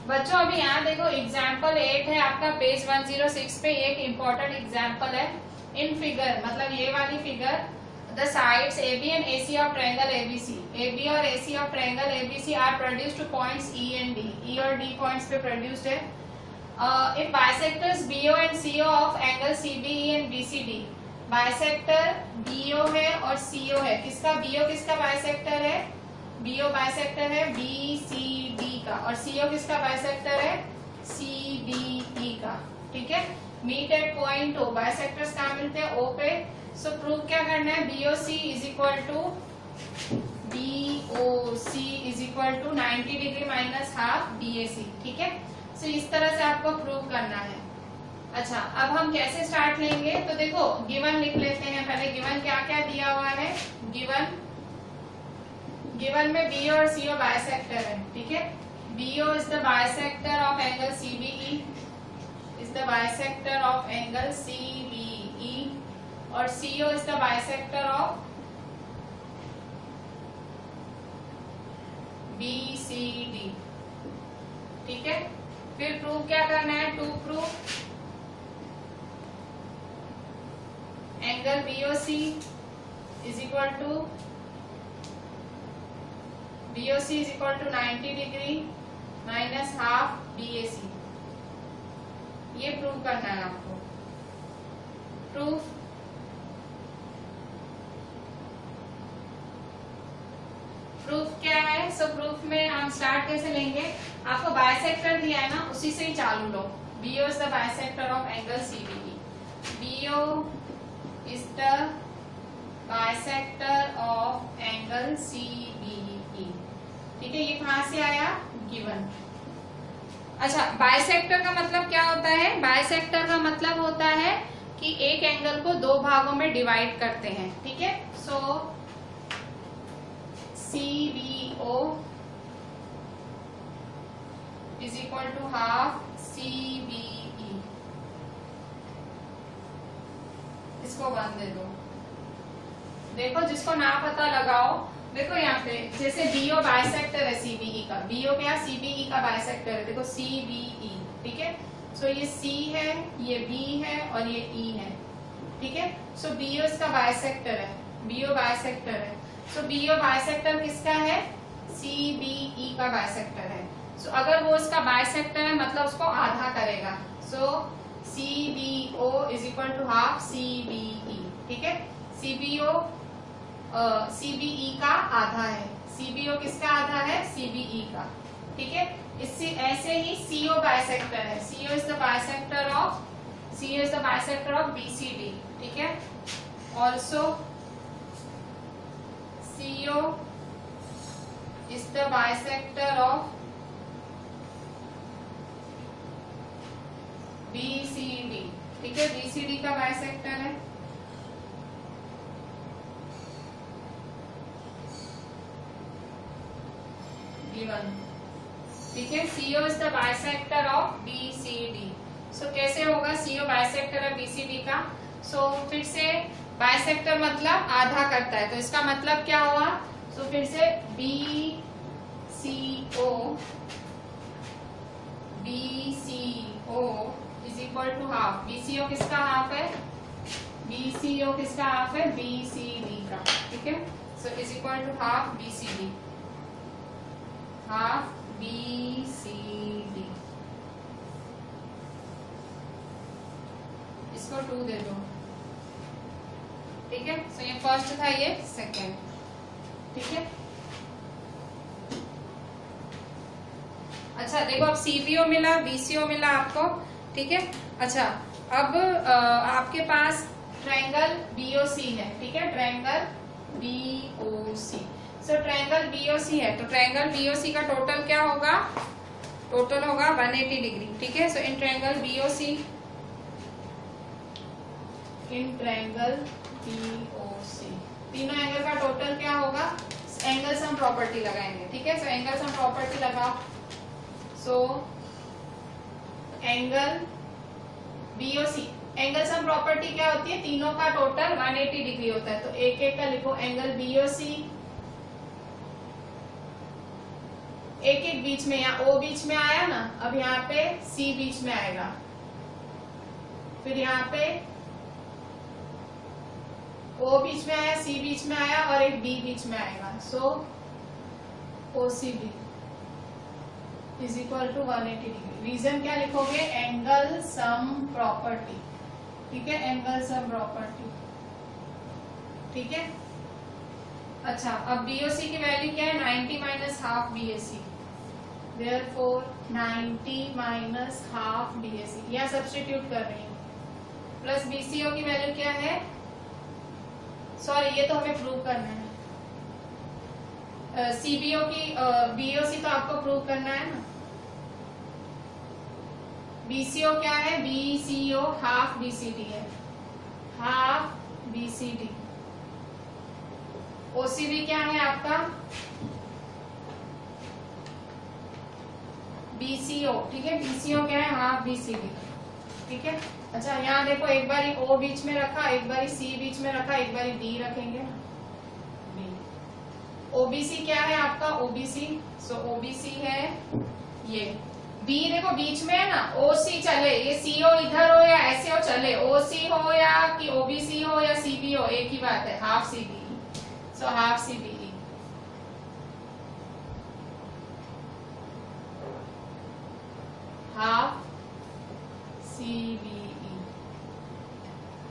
बच्चों अभी यहाँ देखो एग्जाम्पल 8 है आपका पेज 106 पे, एक इम्पोर्टेंट एग्जाम्पल है। इन फिगर मतलब ये वाली figure, the sides AB and AC of triangle ABC, AB और AC of triangle ABC are produced to points E and D, E और D पॉइंट्स पे प्रोड्यूस्ड है। If bisectors BO and CO of angle CBE and BCD, bisector BO है और CO है, किसका BO किसका bisector है, BO बाइसेक्टर है BCD का, और CO किसका बाइसेक्टर है CBE का, ठीक है। Meet at point O, bisectors कहाँ मिलते हैं O पे। सो प्रूव क्या करना है, BOC is equal to 90 degree minus half BAC, ठीक है। सो इस तरह से आपको प्रूव करना है। अच्छा, अब हम कैसे स्टार्ट लेंगे, तो देखो गिवन लिख लेते हैं पहले। गिवन क्या क्या दिया हुआ है, गिवन में BO और CO बाइसेक्टर है, ठीक है। BO is the bisector of angle CBE, is the bisector of angle CBE, और CO is the bisector of BCD, ठीक है। फिर प्रूव क्या करना है, to prove angle BOC is equal to 90 degree minus half BAC, ये prove करना है आपको। प्रूफ क्या है, सो प्रूफ में हम स्टार्ट कैसे लेंगे, आपको बाइसेक्टर दिया है ना, उसी से ही चालू लो। BO is the bisector of angle CBE, BO is the bisector of angle CBE, ठीक है। ये कहां से आया, गिवन। अच्छा, बाइसेक्टर का मतलब क्या होता है, बाइसेक्टर का मतलब होता है कि एक एंगल को दो भागों में डिवाइड करते हैं, ठीक है। So CBO is equal to half CBE, इसको बंद दे दो। देखो जिसको ना पता लगाओ, देखो यहाँ पे जैसे BO बाइसेक्टर है CBE का, BO क्या CBE का बाइसेक्टर है, देखो CBE, ठीक है। सो ये C है, ये B है और ये E है, ठीक है। सो BO इसका बाइसेक्टर है, BO बाइसेक्टर है। सो BO बाइसेक्टर किसका है, CBE का बाइसेक्टर है। सो अगर वो इसका बाइसेक्टर है मतलब उसको आधा करेगा। So CBO is equal to half CBE, ठीक है। CBE का आधा है, CBO किसका आधा है, CBE का, ठीक है। इससे ऐसे ही CO बाइसेक्टर है, CO is the bisector of BCD, ठीक है। Also CO is the bisector of BCD, ठीक है। BCD का बाइसेक्टर है, गिवन, ठीक है। CO is the bisector of BCD। सो कैसे होगा, CO बाइसेक्टर है BCD का। सो फिर से बाइसेक्टर मतलब आधा करता है, तो इसका मतलब क्या हुआ, सो फिर से BCO is equal to half, BCO किसका हाफ है, BCO किसका हाफ है, BCD का, ठीक है। So is equal to half BCD, half BCD, इसको 2 दे दो, ठीक है। सो ये फर्स्ट था, ये सेकेंड, ठीक है। अच्छा देखो, अब CBO मिला, BCO मिला आपको, ठीक है। अच्छा, अब आपके पास ट्रायंगल BOC है, ठीक है, ट्रायंगल BOC। सो ट्रायंगल BOC है, तो ट्रायंगल BOC का टोटल क्या होगा, टोटल होगा 180 डिग्री, ठीक है। सो in triangle BOC, in triangle BOC तीनों एंगल का टोटल क्या होगा, एंगल सम प्रॉपर्टी लगाएंगे, ठीक है। सो एंगल सम प्रॉपर्टी लगाओ। So angle BOC, angle sum property क्या होती है, तीनों का टोटल 180 डिग्री होता है, तो एक एक का लिखो। एंगल BOC एक एक बीच में, यहाँ ओ बीच में आया ना, अब यहाँ पे सी बीच में आएगा, फिर यहाँ पे ओ बीच में आया, सी बीच में आया और एक बी बीच में आएगा। So O C B is equal to 180 degree. Reason क्या लिखोगे? Angle sum property. ठीक है, एंगल सम प्रॉपर्टी। ठीक है, अच्छा अब बीओसी की वैल्यू क्या है? 90 minus half BAC, therefore 90 minus half BAC, यहाँ सब्स्टिट्यूट कर रही हूँ, प्लस बीसीओ की वैल्यू क्या है? सॉरी, ये तो हमें प्रूव करना है। सीबीओ की बीओसी तो आपको प्रूव करना है ना। बीसीओ क्या है? बीसीओ हाफ बीसीडी है, हाफ बीसीडी। ओसीबी क्या है आपका? बीसीओ। ठीक है, बीसीओ क्या है? Half BCD. ठीक है, अच्छा यहाँ देखो, एक बारी ओ बीच में रखा, एक बारी सी बीच में रखा, एक बारी डी रखेंगे ना, बी। ओबीसी क्या है आपका? ओबीसी, सो ओबीसी है ये। बी देखो बीच में है ना, ओसी चले, ये सीओ इधर हो या ऐसे हो चले, ओसी हो या कि ओबीसी हो या सीबी हो, एक ही बात है, half CB. So half CB, half CBE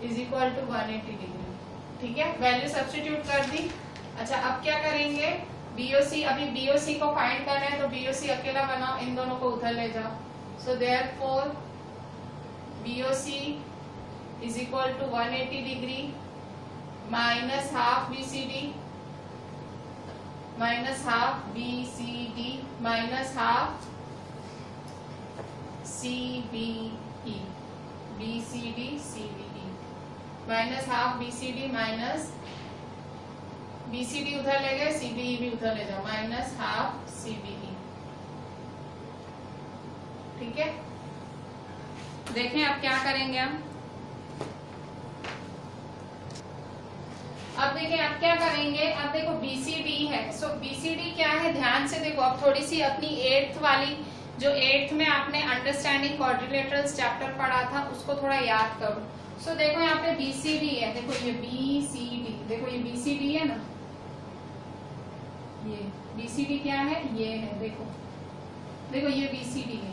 is equal to 180 degree. ठीक है, वैल्यू सब्स्टिट्यूट कर दी। अच्छा अब क्या करेंगे? बीओसी, अभी बीओसी को फाइंड करना है तो बीओसी अकेला बनाओ, इन दोनों को उधर ले जाओ। So therefore BOC is equal to 180 degree minus half BCD, minus half BCD minus half CBE, BCD CBE minus half BCD minus BCD उधर ले गए, सीबीई भी उधर ले जाओ, माइनस हाफ सीबीई। ठीक है, देखें अब क्या करेंगे हम। अब देखें अब क्या करेंगे। अब देखो बीसीडी है, सो बीसीडी क्या है? ध्यान से देखो, अब थोड़ी सी अपनी 8th वाली, जो 8th में आपने अंडरस्टैंडिंग क्वाड्रिलेटरल्स चैप्टर पढ़ा था, उसको थोड़ा याद करो। सो देखो यहाँ पे बीसीडी है, देखो ये बीसीडी, देखो ये बीसीडी है ना, ये बीसीडी क्या है? ये है, देखो देखो ये बीसीडी है,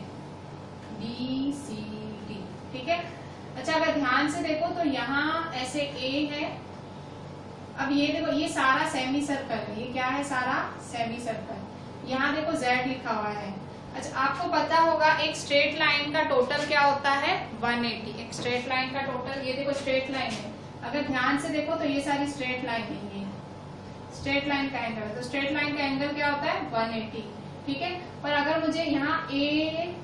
बीसीडी। ठीक है, अच्छा अगर ध्यान से देखो तो यहाँ ऐसे ए है, अब ये देखो ये सारा सेमी सर्कल है, ये क्या है? सारा सेमी सर्कल। यहाँ देखो Z लिखा हुआ है। अच्छा आपको पता होगा एक स्ट्रेट लाइन का टोटल क्या होता है? 180। एक स्ट्रेट लाइन का टोटल, ये देखो स्ट्रेट लाइन है, अगर ध्यान से देखो तो ये सारी स्ट्रेट लाइन है, ये स्ट्रेट लाइन का एंगल है, तो स्ट्रेट लाइन का एंगल क्या होता है? 180। ठीक है, पर अगर मुझे यहाँ ए,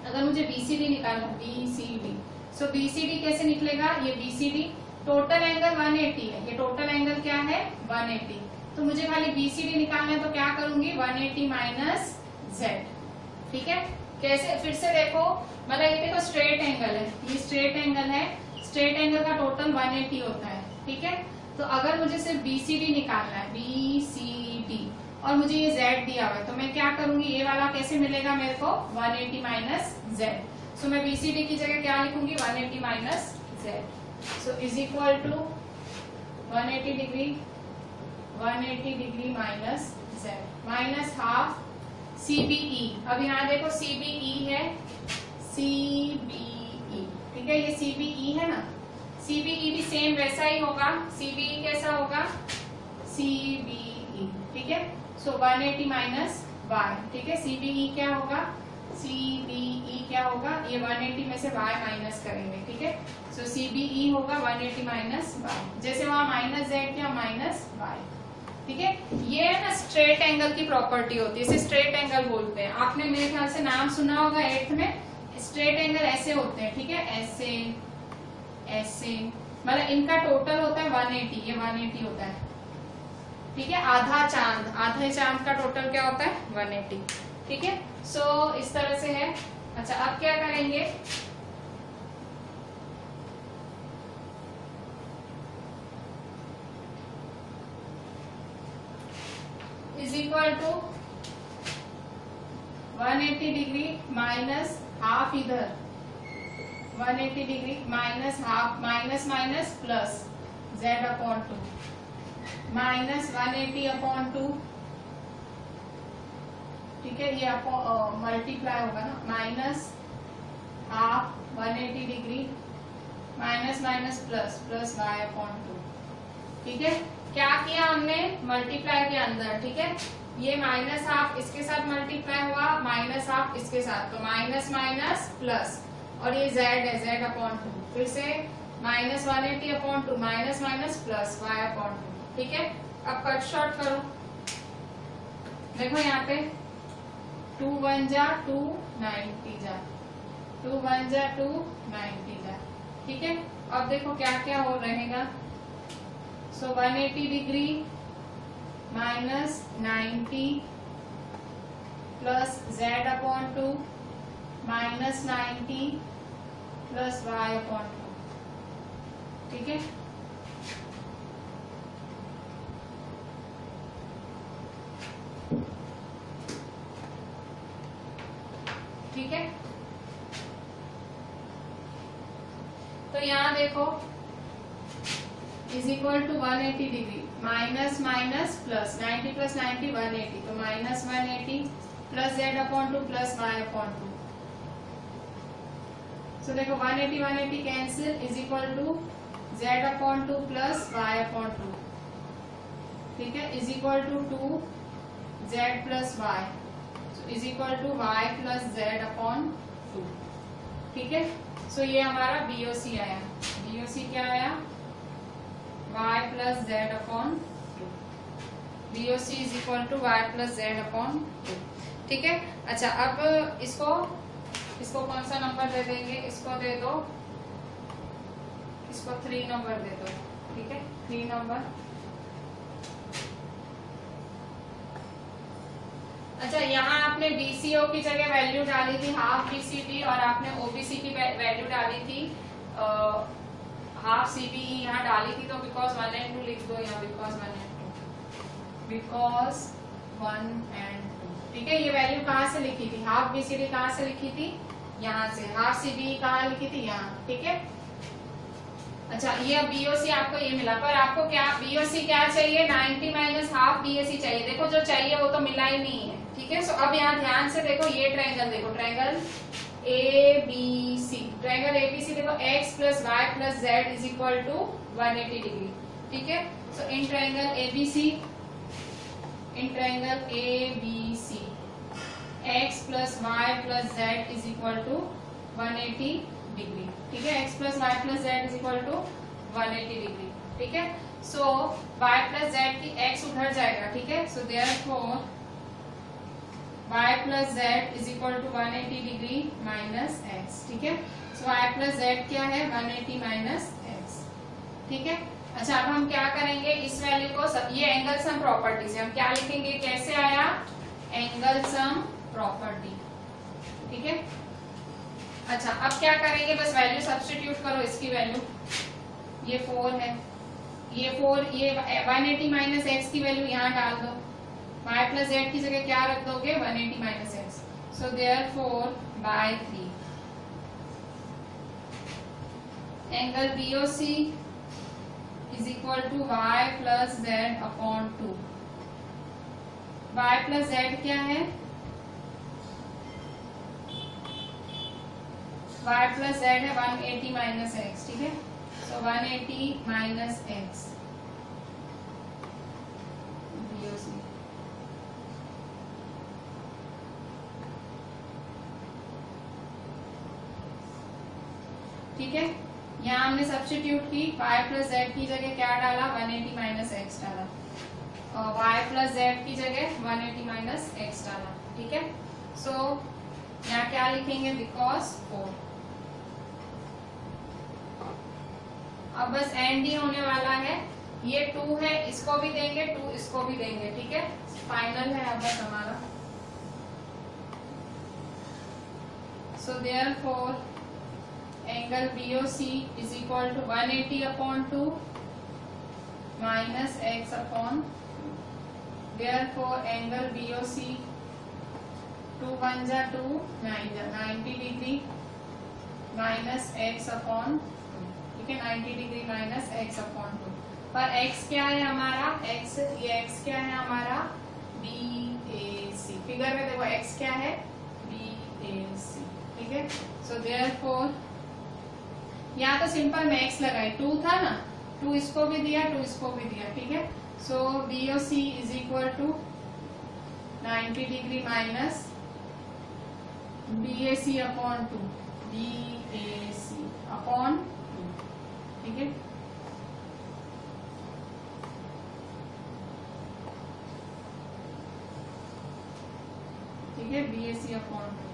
अगर मुझे बीसीडी निकालना, बीसीडी, सो बीसीडी कैसे निकलेगा? ये बीसीडी टोटल एंगल 180 है, ये टोटल एंगल क्या है? 180। तो मुझे खाली बीसीडी निकालना है, तो क्या करूंगी? 180 माइनस जेड। ठीक है, कैसे? फिर से देखो, मतलब ये देखो स्ट्रेट एंगल है, ये स्ट्रेट एंगल है, स्ट्रेट एंगल का टोटल 180 होता है। ठीक है, तो अगर मुझे सिर्फ बीसीडी निकालना है, बीसीडी, और मुझे ये जेड दिया हुआ है, तो मैं क्या करूंगी? ये वाला कैसे मिलेगा मेरे को? 180 माइनस जेड। सो मैं बीसीडी की जगह क्या लिखूंगी? 180 minus Z. So is equal to 180 degree, 180 degree minus Z minus half CBE. अब यहाँ देखो सीबीई है, सीबीई। ठीक है, ये सीबीई है ना, सीबीई भी सेम वैसा ही होगा। सीबीई कैसा होगा? सीबीई। ठीक है, सो 180 माइनस वाई। ठीक है, सीबीई क्या होगा? सीबीई क्या होगा? ये 180 में से y माइनस करेंगे। ठीक है, सो सीबीई होगा 180 माइनस वाई, जैसे वहां माइनस जेड क्या, माइनस वाई। ठीक है, ये है ना स्ट्रेट एंगल की प्रॉपर्टी होती है, इसे स्ट्रेट एंगल बोलते हैं। आपने मेरे ख्याल से नाम सुना होगा 8th में, स्ट्रेट एंगल ऐसे होते हैं। ठीक है, ऐसे ऐसे, मतलब इनका टोटल होता है 180, ये 180 होता है। ठीक है, आधा चांद, आधे चांद का टोटल क्या होता है? 180। ठीक है, सो इस तरह से है। अच्छा अब क्या करेंगे? Is equal to 180 degree minus half इधर, 180 degree minus half, minus minus plus z/2 minus 180 upon 2, ठीक है, ये मल्टीप्लाई होगा ना, minus half 180 degree minus minus plus plus y/2, ठीक है। क्या किया हमने, मल्टीप्लाई के अंदर, ठीक है, ये माइनस हाफ इसके साथ मल्टीप्लाई हुआ, माइनस हाफ इसके साथ, तो माइनस माइनस प्लस, और ये z है, z/2, फिर से minus 180 upon 2 minus minus plus y/2, ठीक है। अब कट शॉर्ट करो, देखो यहाँ पे 2 1 जा 2 90 जा, 2 1 जा 2 90 जा, ठीक है। अब देखो क्या क्या हो रहेगा, so 180 degree minus 90 plus z/2 minus 90 plus y/2, ठीक है। ठीक है, तो यहाँ देखो is equal to 180 degree minus minus plus 90 plus 90 180, तो minus 180 plus z/2 plus y/2, सो देखो 180 180 cancel, is equal to z/2 plus y/2, ठीक है, is equal to 2z plus y, is equal to y plus z/2, ठीक है। सो ये हमारा BOC आया, BOC क्या आया, y plus z/2, BOC is equal to y plus z/2, ठीक है। अच्छा, अब इसको कौन सा नंबर दे देंगे, इसको दे दो, इसको 3 नंबर दे दो, ठीक है, 3 नंबर। अच्छा, यहाँ आपने BCO की जगह वैल्यू डाली थी हाफ BCD, और आपने OBC की वैल्यू डाली थी हाफ CBE, यहाँ डाली थी, तो बिकॉज 1 and 2 लिख दो यहाँ, बिकॉज 1 and 2, बिकॉज 1 and 2, ठीक है। ये वैल्यू कहाँ से लिखी थी, हाफ BCD कहाँ से लिखी थी, यहाँ से, हाफ CBE कहाँ लिखी थी, यहाँ, ठीक है। अच्छा, ये BOC आपको ये मिला, पर आपको क्या BOC क्या चाहिए, 90 माइनस हाफ BOC चाहिए, देखो जो चाहिए वो तो मिला ही नहीं है, ठीक है। सो अब यहाँ ध्यान से देखो, ये ट्रायंगल देखो, ट्रायंगल ABC, ट्रायंगल ABC देखो, x plus y plus z is equal to 180 degree, ठीक है। सो in triangle ABC, in triangle ABC x plus y plus z is equal to 180 degree, ठीक है, x plus y plus z is equal to 180 degree, ठीक है। So y plus z की x उधर जाएगा, ठीक है। So therefore y plus z is equal to 180 degree minus x, ठीक है। सो y प्लस जेड क्या है, 180 माइनस x, ठीक है। अच्छा, अब हम क्या करेंगे, इस वैल्यू को ये एंगल सम प्रॉपर्टी से हम क्या लिखेंगे, कैसे आया, एंगल सम प्रॉपर्टी, ठीक है। अच्छा, अब क्या करेंगे, बस वैल्यू सब्स्टिट्यूट करो, इसकी वैल्यू ये 4 है, ये 4, ये 180 माइनस एक्स की वैल्यू यहाँ डाल दो, y प्लस जेड की जगह क्या रख दोगे, 180 minus X, so therefore by 3 angle BOC is equal to y plus Z upon 2, y plus Z क्या है, y प्लस जेड है 180 माइनस एक्स, ठीक है। सो 180 माइनस एक्स BOC, ठीक है। यहाँ हमने सब्स्टिट्यूट की, y प्लस जेड की जगह क्या डाला, 180 माइनस एक्स डाला, और y प्लस जेड की जगह 180 माइनस एक्स डाला, ठीक है। सो यहाँ क्या लिखेंगे, बिकॉज 4, अब बस एंड ही होने वाला है, ये 2 है, इसको भी देंगे 2, इसको भी देंगे, ठीक है। फाइनल है अब बस हमारा, so therefore angle BOC is equal to 180 upon 2 minus X upon, therefore angle BOC 2 1 जा 2 9 जा 90 डिग्री माइनस एक्स अपॉन, ठीक है, 90 डिग्री माइनस एक्स अपॉन 2। पर x क्या है हमारा, x, ये x क्या है हमारा BAC। फिगर में देखो x क्या है BAC, ठीक है। सो देयरफॉर यहाँ तो सिंपल में x लगाए, 2 था ना, 2 इसको भी दिया 2 इसको भी दिया, ठीक है। So BOC is equal to 90 degree minus BAC upon 2, BAC upon 2, ठीक है। ठीक है, BAC अपॉन 2।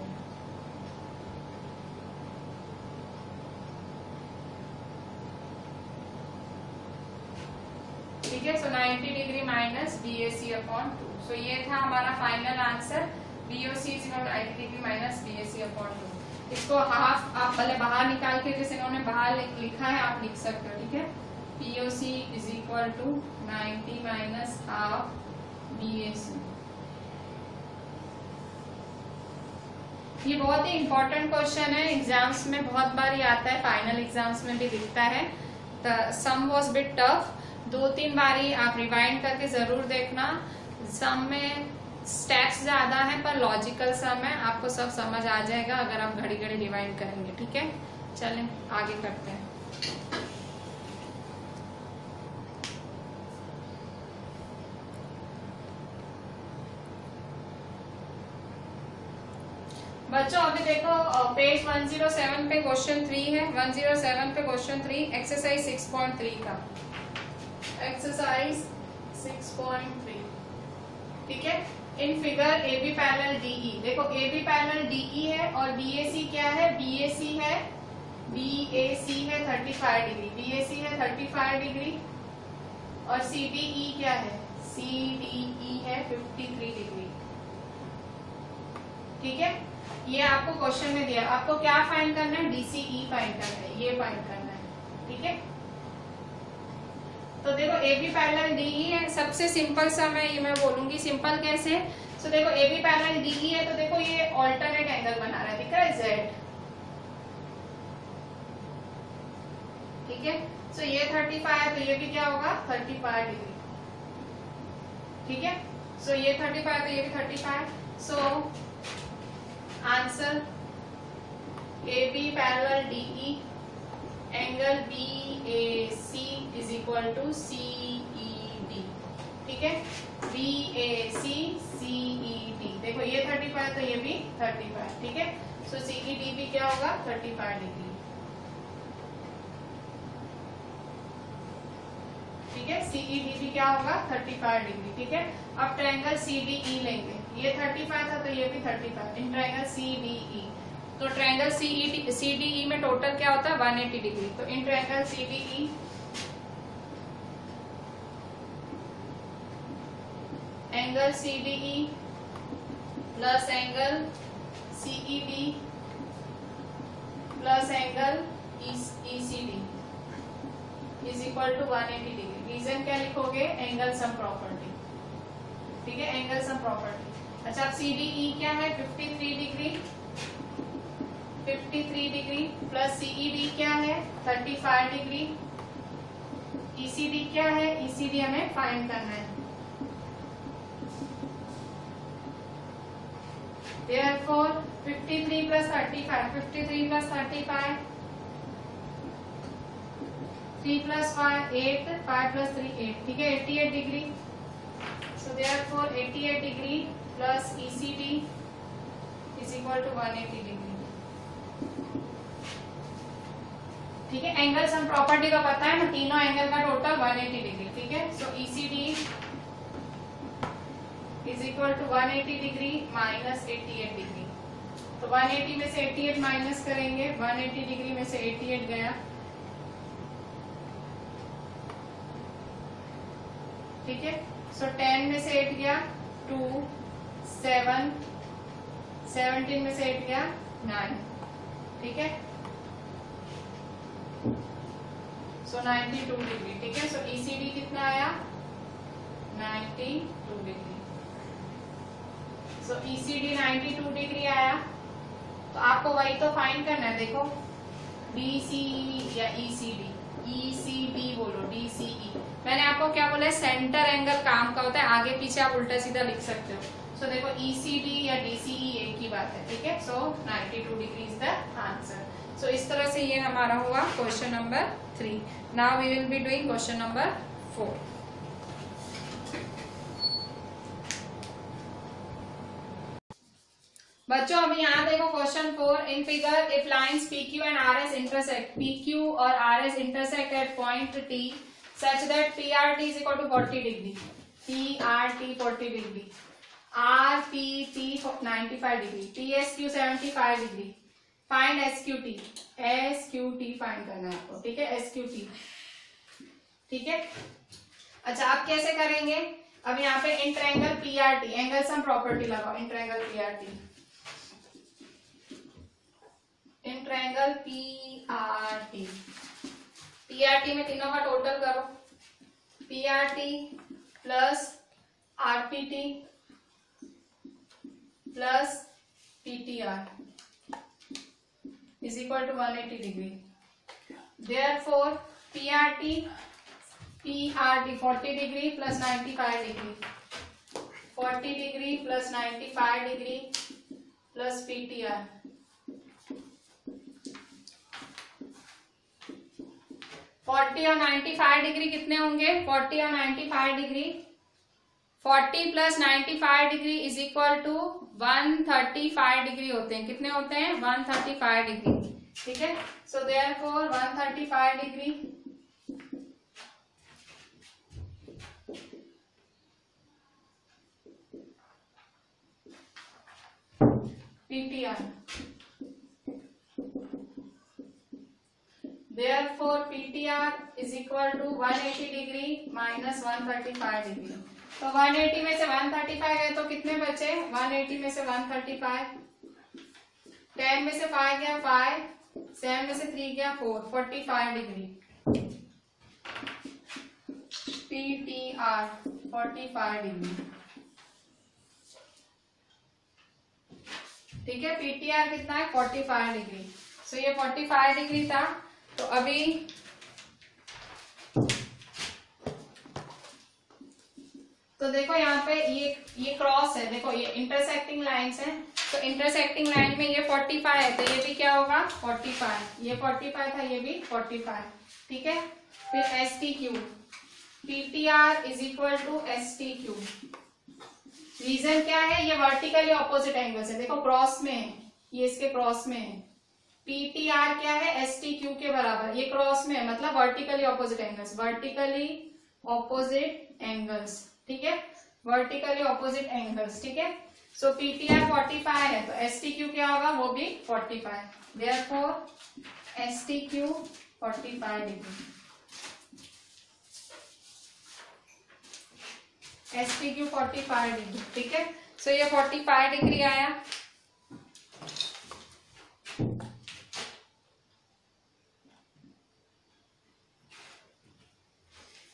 ठीक है, so 90 degree minus BAC upon 2। So ये था हमारा final answer, BOC is equal to 90 degree minus BAC upon 2। इसको हाफ आप पहले बाहर निकाल के, जैसे इन्होंने बाहर लिखा है आप लिख सकते हो, ठीक है। POC is equal to 90 minus half BAC। ये बहुत ही इंपॉर्टेंट क्वेश्चन है, एग्जाम्स में बहुत बार ही आता है, फाइनल एग्जाम्स में भी दिखता है। The sum was bit tough, 2-3 बारी आप रिवाइंड करके जरूर देखना। सम में स्टेप्स ज्यादा है पर लॉजिकल सम है, आपको सब समझ आ जाएगा अगर आप घड़ी घड़ी रिवाइंड करेंगे, ठीक है। चलें आगे करते हैं। बच्चों अभी देखो पेज 107 पे क्वेश्चन 3 है, 107 पे क्वेश्चन 3 एक्सरसाइज 6.3 का, एक्सरसाइज 6.3, ठीक है। In figure AB parallel DE, देखो AB पैरेलल DE है और BAC क्या है, BAC है 35 डिग्री, BAC है 35 डिग्री और CDE क्या है, CDE है 53 डिग्री, ठीक है। ये आपको क्वेश्चन में दिया, आपको क्या फाइंड करना है, DCE फाइंड करना है, ये फाइंड करना है, ठीक है। तो देखो AB पैरेलल DE है, सबसे सिंपल सा मैं बोलूंगी, सिंपल कैसे। सो देखो AB पैरेलल DE है तो देखो ये ऑल्टरनेट एंगल बना रहा है, दिख रहा है Z, ठीक है। सो ये 35 है तो ये भी क्या होगा 35 डिग्री, ठीक है। सो ये 35 तो ये भी 35। So answer AB parallel DE angle BAC is equal to CED, ठीक है। BAC CED, देखो ये 35 तो ये भी 35, ठीक है। सो CED भी क्या होगा 35 डिग्री, ठीक है। CED भी क्या होगा 35 डिग्री, ठीक है। अब ट्रायंगल CDE लेंगे, ये 35 था तो ये भी 35, इन ट्रायंगल CDE, तो ट्रायंगल CDE में टोटल क्या होता है 180 डिग्री, तो in triangle CDE angle CDE plus angle CED plus angle ECD is equal to 180 degree. Reason क्या लिखोगे, एंगल सम प्रॉपर्टी, ठीक है, एंगल सम प्रॉपर्टी। अच्छा अब CDE क्या है 53 डिग्री, 53 डिग्री प्लस CED क्या है 35 डिग्री, ECD क्या है, ECD हमें फाइंड करना है। Therefore 53 plus 35, 53 plus 35, 3 plus 5 8, 5 plus 3 8, ठीक है, 88 degree. So therefore 88 degree plus ECD is equal to 180 degree, ठीक है। एंगल सम प्रॉपर्टी का पता है ना, तीनों एंगल का टोटल 180 डिग्री, ठीक है। So ECD is equal to 180 degree minus 88 degree, तो 180 में से 88 माइनस करेंगे, 180 डिग्री में से 88 गया, ठीक है। सो 10 में से 8 गया 2, 7, 17 में से 8 गया 9, ठीक है। सो 92 डिग्री, ठीक है। सो ECD कितना आया 92 डिग्री। सो ECD 92 डिग्री आया, तो आपको वही तो फाइंड करना है। देखो DCE या ECD बोलो, DCE। मैंने आपको क्या बोला है, सेंटर एंगल काम का होता है, आगे पीछे आप उल्टा सीधा लिख सकते हो। सो देखो ECD या DCE एक ही बात है, ठीक है। So 92 degree is the answer. So इस तरह से ये हमारा हुआ question number 3। Now we will be doing question number 4। बच्चों अभी यहाँ देखो question 4। In figure if lines PQ and RS intersect, PQ और RS intersect at point T such that PRT is equal to 40 degree, PRT 40 degree, RPT 95 degree, PSQ 75 degree. Find SQT, SQT find करना है आपको, ठीक है, SQT, ठीक है। अच्छा आप कैसे करेंगे, अब यहाँ पे इंट्रायंगल PRT, एंगल सम प्रॉपर्टी लगाओ, इंट्रायंगल PRT, इंट्रायंगल PRT, PRT में तीनों का टोटल करो, PRT plus RPT plus PTR is equal to 180 degree. Therefore PRT 40 degree plus 95 degree, 40 degree plus 95 degree plus PTR, 40 और 95 डिग्री कितने होंगे, 40 और 95 degree, 40 plus 95 degree is equal to 135 degree होते हैं। कितने होते हैं, 135 डिग्री, ठीक है। So therefore 135 degree PTR, therefore PTR is equal to 180 degree minus 135 degree. तो 180 में से 135 है तो कितने बचे, 180 में से 135, 10 में से 5 गया 5, 7 में से 3 गया 4, 45 डिग्री। PTR 45 डिग्री, ठीक है। PTR कितना है, 45 डिग्री। सो ये 45 डिग्री था। तो अभी तो देखो यहाँ पे ये क्रॉस है, देखो ये इंटरसेक्टिंग लाइंस हैं। तो इंटरसेक्टिंग लाइन में ये 45 है तो ये भी क्या होगा 45, ये 45 था, ये भी 45, ठीक है। फिर STQ, PTR is equal to STQ। Reason क्या है, ये वर्टिकली ऑपोजिट एंगल्स है, देखो क्रॉस में है, ये इसके क्रॉस में है। PTR क्या है, STQ के बराबर, ये क्रॉस में है मतलब vertically opposite angles, vertically opposite angles, ठीक है, वर्टिकली ऑपोजिट एंगल्स, ठीक है। सो PTR 45 है तो STQ क्या होगा, वो भी 45, therefore STQ 45 degree, STQ 45 degree, ठीक है। सो ये 45 डिग्री आया।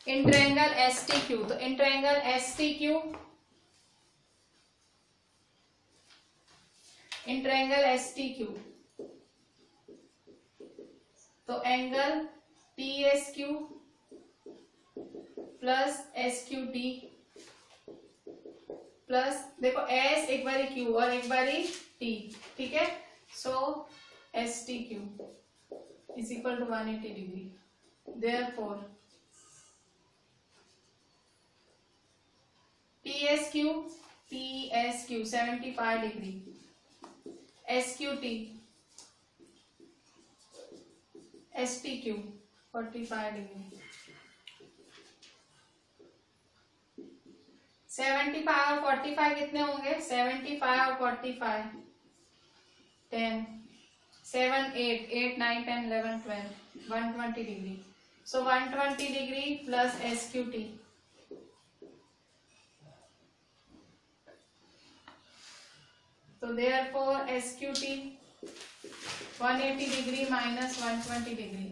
इंट्रायंगल STQ, तो इंट्रायंगल STQ, इंट्रायंगल STQ, तो angle TSQ plus SQT plus देखो S एक बारी Q और एक बारी T, ठीक है। So STQ is equal to 180 degree, therefore PSQ 75 degree, SQT STQ 45 degree. 75 और 45 कितने होंगे, 75 और 45 10, 7 8 9 10 11 12 120 डिग्री। सो 120 डिग्री प्लस SQT, तो therefore SQT 180 degree minus 120 degree,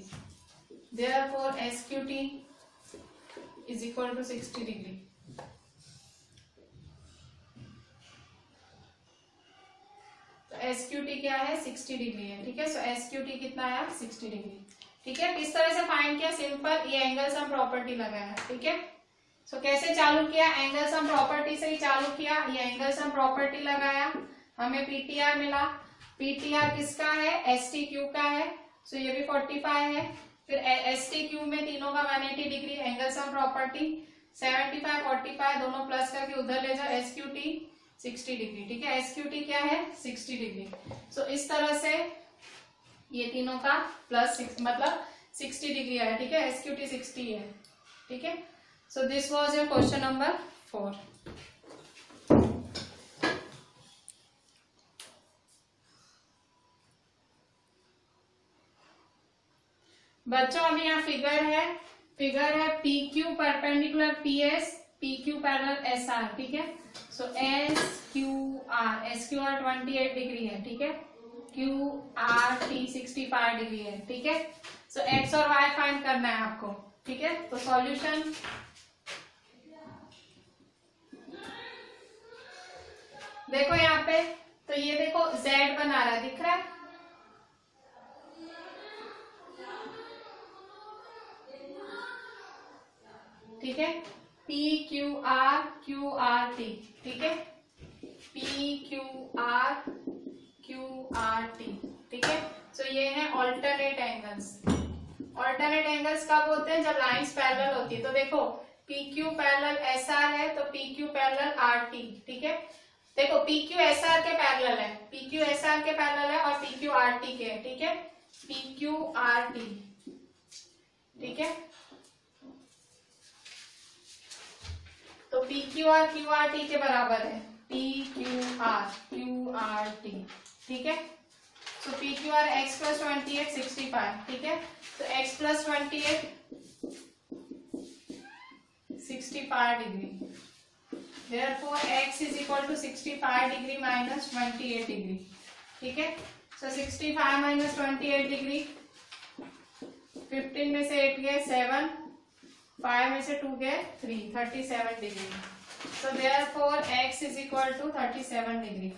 therefore SQT is equal to 60 degree. तो SQT क्या है 60 डिग्री है, ठीक है। सो SQT कितना आया 60 डिग्री, ठीक है। किस तरह से फाइंड किया, सिंपल, ये एंगल सम प्रॉपर्टी लगाया, ठीक है। सो कैसे चालू किया, एंगल सम प्रॉपर्टी से ही चालू किया, ये एंगल सम प्रॉपर्टी लगाया, हमें PTR मिला। PTR किसका है, STQ का है, सो ये भी 45 है। फिर STQ में तीनों का 180 डिग्री, एंगल सम प्रॉपर्टी 75 45 दोनों प्लस करके उधर ले जाओ, SQT 60 डिग्री, ठीक है। SQT क्या है 60 डिग्री। सो इस तरह से ये तीनों का प्लस मतलब 60 डिग्री है, ठीक है। SQT 60 है, ठीक है। So this was your question number 4. बच्चों अभी यहाँ फिगर है PQ perpendicular PS, PQ parallel SR, ठीक है। सो SQR 28 डिग्री है, ठीक है। QRT 65 डिग्री है, ठीक है। सो X और Y फाइंड करना है आपको, ठीक है। तो सॉल्यूशन देखो यहाँ पे, तो ये देखो Z बना रहा है, दिख रहा है, ठीक है। PQR QRT, ठीक है। PQR QRT, ठीक है। सो ये है ऑल्टरनेट एंगल्स। ऑल्टरनेट एंगल्स कब होते हैं, जब लाइंस पैरेलल होती है। तो देखो PQ पैरेलल SR है तो PQ पैरेलल RT, ठीक है। देखो PQ SR के पैरेलल है, PQ SR के पैरेलल है और PQ RT के है, ठीक है। PQ RT, ठीक है। तो PQ और QRT के बराबर है, PQR QRT, ठीक है। तो PQR X + 28 65, ठीक है। तो X + 28 65 degree, therefore X is equal to 65 degree minus 28 degree, ठीक है। सो 65 minus 28 डिग्री, 15 में से 8 गए 7, 5 में से 2 गए 3, 37 degree. So therefore X is equal to 37 degree.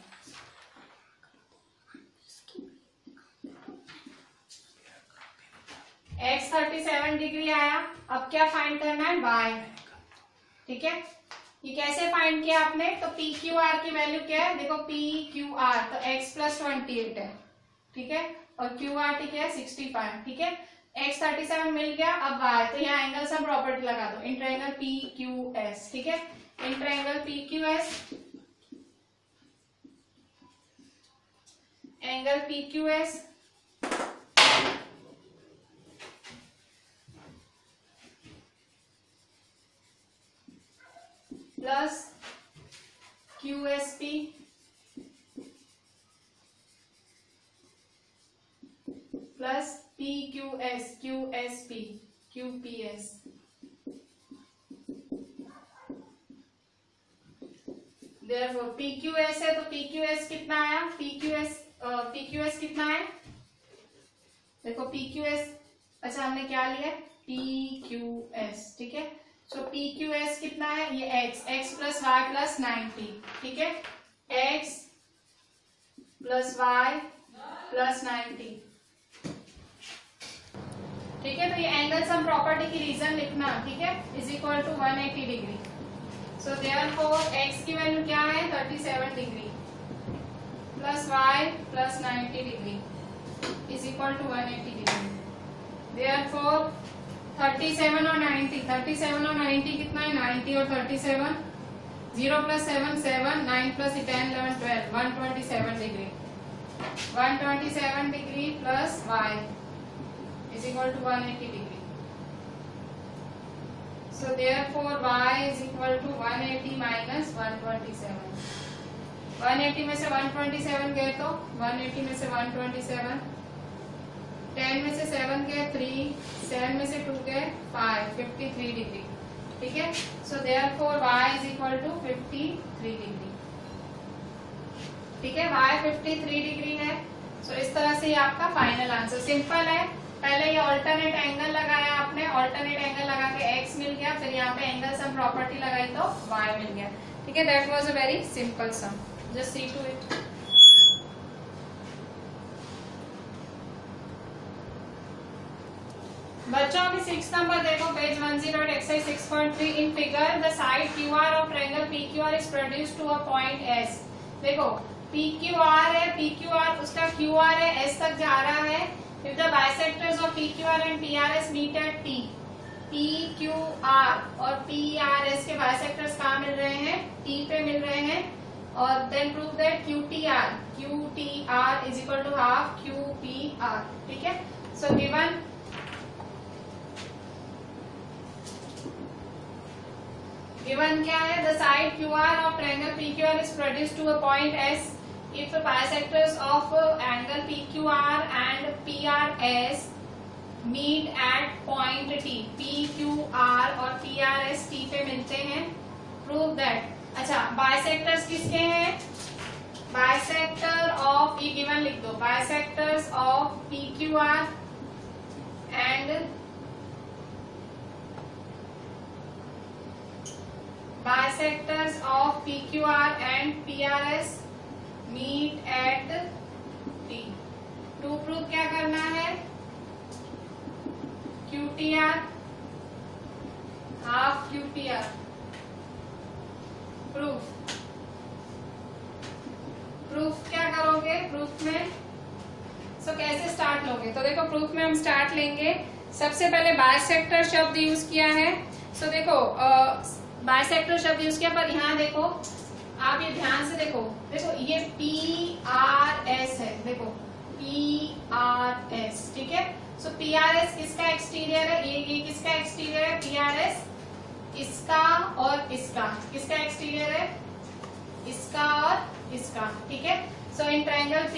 X 37 degree आया। अब क्या फाइंड करना है, Y, ठीक है। ये कैसे फाइंड किया आपने, तो PQR की वैल्यू क्या है, देखो PQR तो X + 28 है, ठीक है। और QRT क्या है 65, ठीक है। X 37 मिल गया। अब Y, तो यहाँ एंगल सम प्रॉपर्टी लगा दो, इंट्राएंगल PQS, ठीक है। इंट्राएंगल PQS, angle PQS plus QSP plus PQS QSP QPS, therefore PQS है तो PQS कितना आया, PQS कितना है, देखो PQS, अच्छा हमने क्या लिया PQS, ठीक है। सो PQS कितना है, ये X + Y + 90, ठीक है। X + Y + 90, ठीक है। तो ये एंगल सम प्रॉपर्टी की रीजन लिखना, ठीक है, is equal to 180 degree. So therefore X की वैल्यू क्या है 37 degree plus Y + 90 degree is equal to 180 degree. Therefore 37 और 90, 37 और 90 कितना है 90 और 37, 0 + 7 7, 9 + 10 11 12, 127 degree, 127 degree plus Y is equal to 180 degree. So therefore Y is equal to 180 minus 127. 180 में से 127 गए तो 180 में से 127, 10 में से 7 गए 3, 7 में से 2 गए 5, 53 डिग्री, ठीक है। So therefore Y is equal to 53 degree, ठीक है। Y 53 डिग्री है। So इस तरह से ये आपका फाइनल आंसर, सिंपल है। पहले ये ऑल्टरनेट एंगल लगाया आपने, ऑल्टरनेट एंगल लगा के X मिल गया, फिर यहाँ पे एंगल सम प्रॉपर्टी लगाई तो Y मिल गया, ठीक है। That was a very simple sum, just see to it. बच्चों अभी 6 नंबर देखो, page 10 exercise 6.3 in figure the side QR of triangle PQR is produced to a point S। देखो PQR है, PQR उसका QR है, S तक जा रहा है। If the bisectors of PQR and PRS meet at T, PQR और PRS के बाइसेक्टर्स कहाँ मिल रहे हैं? T पे मिल रहे हैं। और then prove that QTR is equal to half QPR। ठीक है, सो गिवन क्या है? The side QR of triangle PQR is produced to a point S if the bisectors of angle PQR and PRS meet at point T, PQR और PRS T पे मिलते हैं। Prove that। अच्छा, बाइसेक्टर्स किसके हैं? Bisector of, ये given लिख दो, bisectors of PQR and bisectors of PQR and PRS meet at T। To prove क्या करना है? QTR half QPR। प्रूफ क्या करोगे? प्रूफ में कैसे स्टार्ट लोगे? तो देखो प्रूफ में हम स्टार्ट लेंगे, सबसे पहले बाइसेक्टर शब्द यूज किया है। देखो बाइसेक्टर शब्द यूज किया, पर यहाँ देखो, आप ये ध्यान से देखो ये PRS है, देखो PRS। ठीक है, सो PRS किसका एक्सटीरियर है? ये किसका एक्सटीरियर है? PRS इसका और इसका। किसका एक्सटीरियर है? इसका और इसका। ठीक है, सो इन ट्रायंगल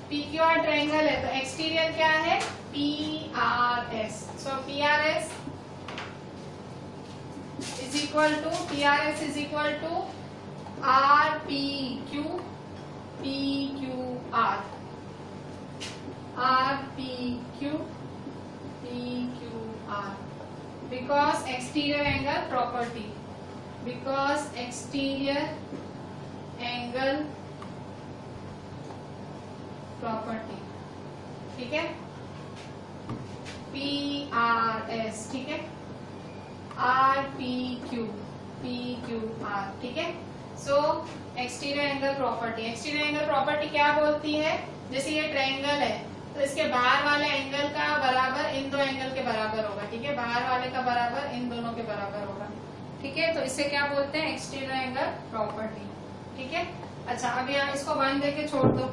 PQR ट्रायंगल है, तो एक्सटीरियर क्या है? PRS। So PRS is equal to RPQ PQR, RPQ PQR, because exterior angle property, because exterior angle property। ठीक है, PRS। ठीक है, RPQ PQR। ठीक है, so exterior angle property. Exterior angle property क्या बोलती है? जैसे ये ट्रायंगल है तो इसके बाहर वाले एंगल का बराबर इन दो एंगल के बराबर होगा। ठीक है, बाहर वाले का बराबर इन दोनों के बराबर होगा। ठीक है, तो इसे क्या बोलते हैं? Exterior angle property. ठीक है, अच्छा अब यहाँ इसको 1 देके छोड़ दो।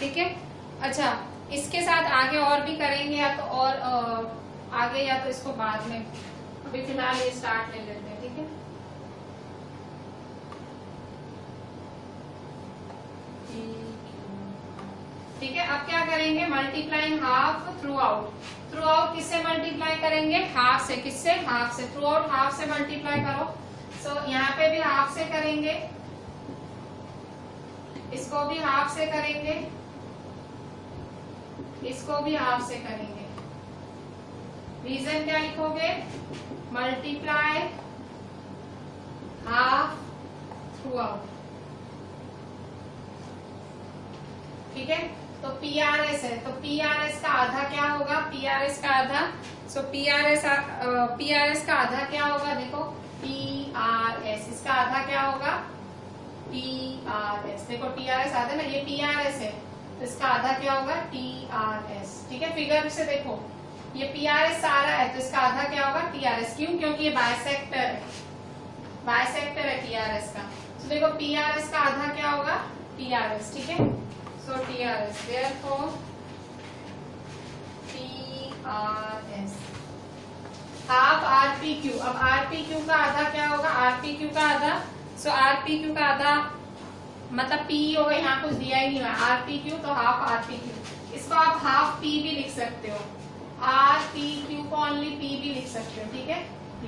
ठीक है, अच्छा इसके साथ आगे और भी करेंगे, या तो और आगे, या तो इसको बाद में। अभी फिलहाल ये स्टार्ट ले लेते हैं। ठीक है, ठीक है, अब क्या करेंगे? Multiplying half through out. Through out किससे मल्टीप्लाई करेंगे? हाफ से। किससे? हाफ से। थ्रू आउट हाफ से मल्टीप्लाई करो। सो यहाँ पे भी हाफ से करेंगे, इसको भी हाफ से करेंगे, इसको भी हाफ से करेंगे। रीजन क्या लिखोगे? Multiply half through out. ठीक है, तो PRS है, तो PRS का आधा क्या होगा? PRS का आधा, सो PRS का आधा क्या होगा? देखो PRS, इसका आधा क्या होगा? PRS। देखो PRS आधा ना, ये PRS है, तो इसका आधा क्या होगा? TRS। ठीक है, फिगर से देखो ये PRS सारा है, तो इसका आधा क्या होगा? TRS। क्यों? क्योंकि ये बाइसेक्टर है, बाइसेक्टर है PRS का। तो देखो PRS का आधा क्या होगा? TRS। ठीक है, सो TRS, therefore TRS half RPQ। अब RPQ का आधा क्या होगा? RPQ का आधा, सो RPQ का आधा मतलब P होगा, यहाँ कुछ दिया ही नहीं है। RPQ तो हाफ RPQ, इसको आप हाफ P भी लिख सकते हो। RPQ को ओनली P भी लिख सकते हो। ठीक है, P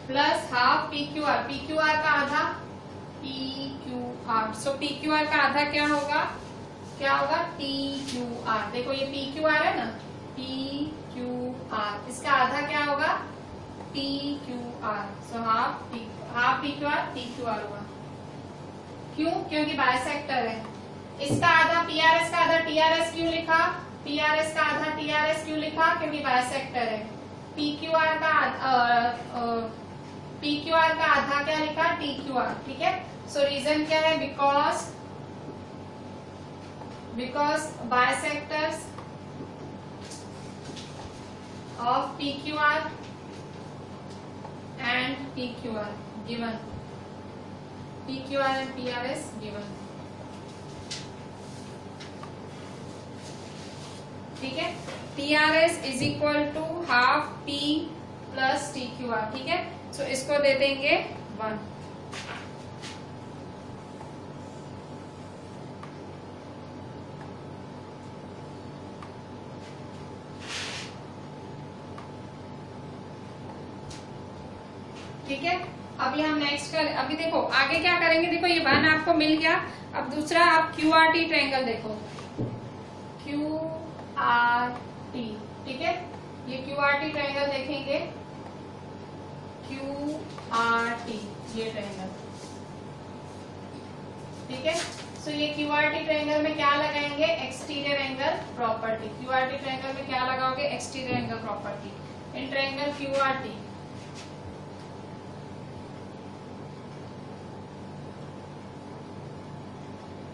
plus half PQR। PQR का आधा PQR, सो PQR का आधा क्या होगा? क्या होगा? TQR। देखो ये PQR है ना, PQR, इसका आधा क्या होगा? P Q R, so half P Q R T Q R हुआ। क्यों? क्योंकि बाइसेक्टर है। इसका आधा पीआरएस का आधा टीआरएस क्यों लिखा? पीआरएस का आधा टीआरएस क्यों लिखा? क्योंकि बाइसेक्टर है। पीक्यूआर का आधा क्या लिखा? टीक्यूआर। ठीक है, सो रीजन क्या है? Because bisectors of PQR and PQR given, PQR and PRS given। ठीक है, PRS is equal to half P plus TQR। ठीक है, सो इसको दे देंगे 1। ठीक है, अभी हम नेक्स्ट अभी देखो आगे क्या करेंगे। देखो ये 1 आपको मिल गया। अब दूसरा आप QRT ट्रायंगल देखो, QRT। ठीक है, ये QRT ट्रायंगल देखेंगे, QRT ये ट्रायंगल। ठीक है, सो ये QRT ट्रायंगल में क्या लगाएंगे? Exterior angle property. QRT triangle में क्या लगाओगे? Exterior angle property in triangle QRT।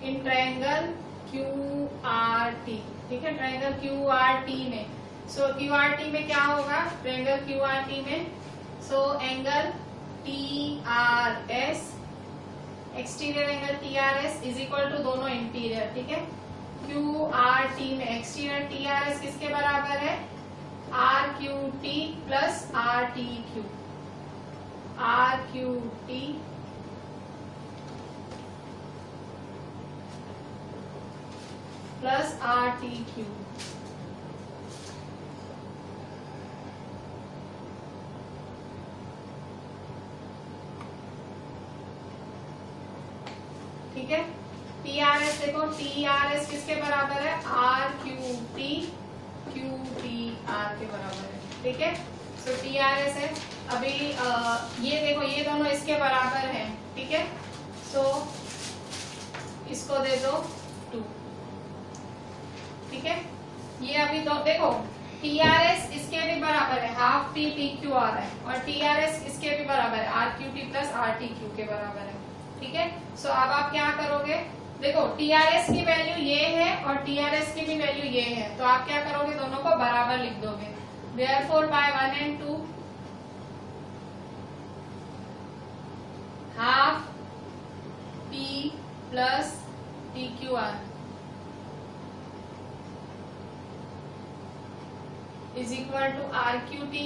In triangle QRT। ठीक है, ट्रायंगल QRT में, सो QRT में क्या होगा? ट्रायंगल QRT में so angle TRS, exterior angle TRS is equal to दोनों इंटीरियर। ठीक है, QRT में एक्सटीरियर TRS किसके बराबर है? RQT plus RTQ। RQT plus RTQ। ठीक है, TRS देखो, TRS किसके बराबर है? RQT QTR के बराबर है। ठीक है, सो TRS है। अभी ये देखो, ये दोनों इसके बराबर हैं। ठीक है, सो इसको दे दो 2। ठीक है, ये अभी दो देखो, TRS इसके भी बराबर है, हाफ P PQR है, और TRS इसके भी बराबर है, RQT प्लस RTQ के बराबर है। ठीक है, सो अब आप क्या करोगे? देखो TRS की वैल्यू ये है और TRS की भी वैल्यू ये है, तो आप क्या करोगे? दोनों को बराबर लिख दोगे। Therefore by 1 and 2 half P plus TQR is equal to RQT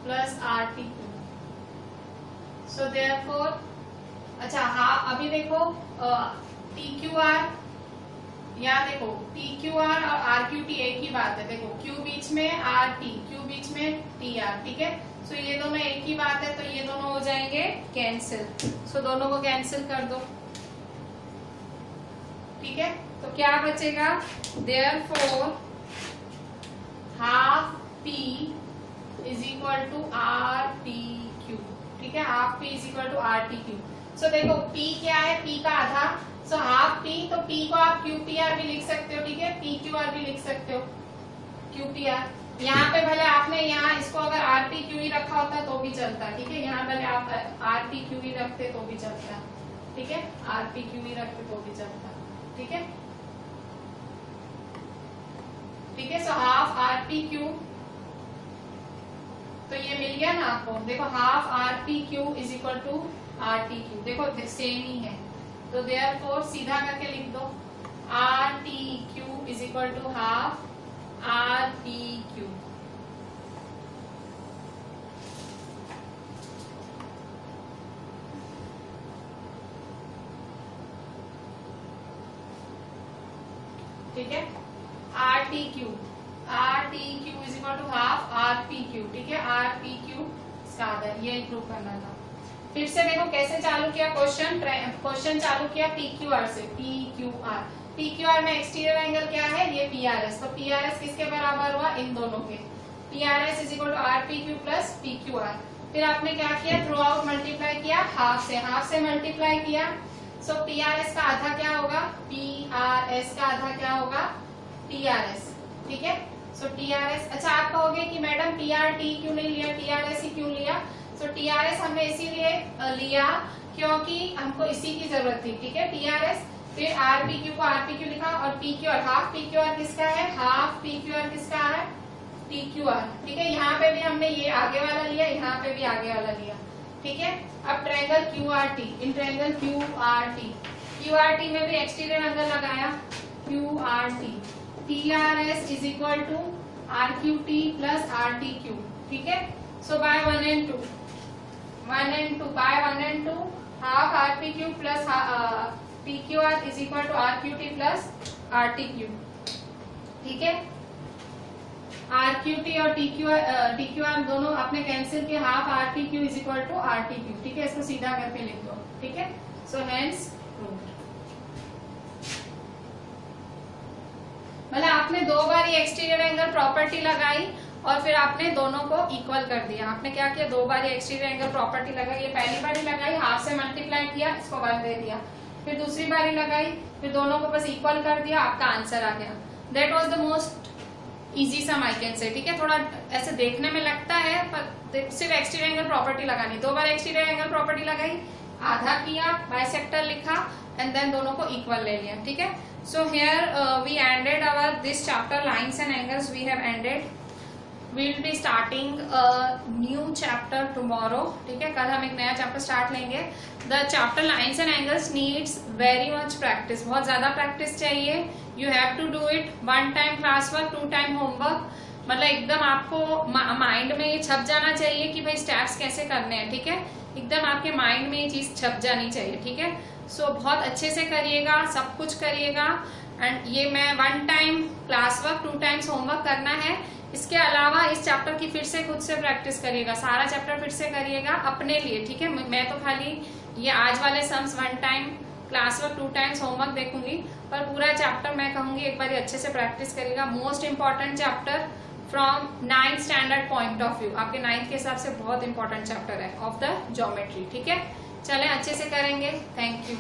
plus RTQ। So therefore, अच्छा हाँ, अभी देखो TQR, यहाँ देखो TQR और RQT एक ही बात है। देखो Q बीच में RT, Q बीच में TR। ठीक है, सो ये दोनों एक ही बात है, तो ये दोनों हो जाएंगे कैंसिल। सो दोनों को कैंसिल कर दो। ठीक है, तो क्या बचेगा? Therefore half P is equal to RTQ। ठीक है, half P is equal to RTQ। So देखो P क्या है? P का आधा, सो हाफ P, तो P को आप QPR भी लिख सकते हो। ठीक है, PQR भी लिख सकते हो, QPR। यहाँ पे भले आपने यहाँ इसको अगर RTQ ही रखा होता तो भी चलता। ठीक है, यहाँ भले आप RTQ ही रखते तो भी चलता। ठीक है, RPQ ही रखते तो भी चलता। ठीक है, ठीक है, सो हाफ RPQ, तो ये मिल गया ना आपको। देखो half RPQ is equal to RTQ, देखो सेम ही है, तो देयरफॉर सीधा करके लिख दो RTQ is equal to half RPQ। ठीक है, RTQ is equal to half RPQ। ठीक है, RPQ इसका आधा, ये प्रूव करना था। फिर से देखो कैसे चालू किया क्वेश्चन चालू किया PQR से। PQR में एक्सटीरियर एंगल क्या है, ये PRS। तो PRS किसके बराबर हुआ, इन दोनों के। PRS is equal to RPQ plus PQR। फिर आपने क्या किया, थ्रू आउट मल्टीप्लाई किया, हाफ से मल्टीप्लाई किया। सो PRS का आधा क्या होगा, PRS का आधा क्या होगा, PRS। ठीक है, सो TRS। अच्छा आप कहोगे कि मैडम PRT क्यों नहीं लिया, TRS ही क्यों लिया। सो TRS हमने इसीलिए लिया क्योंकि हमको इसी की जरूरत थी। ठीक है, TRS। फिर RPQ को RPQ लिखा और PQR, हाफ PQR किसका है, हाफ PQR किसका है, PQR। ठीक है, यहाँ पे भी हमने ये आगे वाला लिया, यहाँ पे भी आगे वाला लिया। ठीक है, अब triangle QRT, in triangle QRT में भी एक्सटीरियर एंगल लगाया, QRT। PRS is equal to RQT plus RTQ। ठीक है, so by 1 and 2 by 1 and 2 half RPQ plus PQR is equal to RQT plus RTQ। ठीक है, RQT और TQR दोनों आपने कैंसिल किया, half RPQ is equal to RTQ। ठीक है, इसको सीधा करके लिख दो। ठीक है, सो हेंस प्रूव्ड। मतलब आपने दो बार ये एक्सटीरियर एंगल प्रॉपर्टी लगाई और फिर आपने दोनों को इक्वल कर दिया। आपने क्या किया, दो बार ये एक्सटीरियर एंगल प्रॉपर्टी लगाई, ये पहली बार ही लगाई, हाफ से मल्टीप्लाई किया, इसको 1 दे दिया। फिर दूसरी बार लगाई, फिर दोनों को बस इक्वल कर दिया, आपका आंसर आ गया। That was the most easy sum I can say. ठीक है, थोड़ा ऐसे देखने में लगता है पर सिर्फ एक्सटीरियर एंगल प्रॉपर्टी लगानी। दो बार एक्सटीरियर एंगल प्रॉपर्टी लगाई, आधा किया, बाइसेक्टर लिखा एंड देन दोनों को इक्वल ले लिया। ठीक है, so here we ended our this chapter lines and angles we have ended. We will be starting new chapter tomorrow. ठीक है, कल हम एक नया चैप्टर स्टार्ट लेंगे। The chapter lines and angles needs very much practice, बहुत ज्यादा practice चाहिए। You have to do it 1 time class work, 2 time homework. मतलब एकदम आपको माइंड में ये छप जाना चाहिए कि भाई स्टेप्स कैसे करने हैं। ठीक है, एकदम आपके माइंड में ये चीज छप जानी चाहिए। ठीक है, सो बहुत अच्छे से करिएगा, सब कुछ करिएगा। एंड ये मैं 1 time class work, 2 times homework करना है। इसके अलावा इस चैप्टर की फिर से खुद से प्रैक्टिस करिएगा, सारा चैप्टर फिर से करिएगा अपने लिए। ठीक है, मैं तो खाली ये आज वाले sums 1 time class work, 2 times homework देखूंगी, पर पूरा चैप्टर मैं कहूंगी एक बार अच्छे से प्रैक्टिस करिएगा। Most important chapter from 9th standard point of view, आपके 9th के हिसाब से बहुत इंपॉर्टेंट चैप्टर है ऑफ द ज्योमेट्री। ठीक है, चलें अच्छे से करेंगे। Thank you.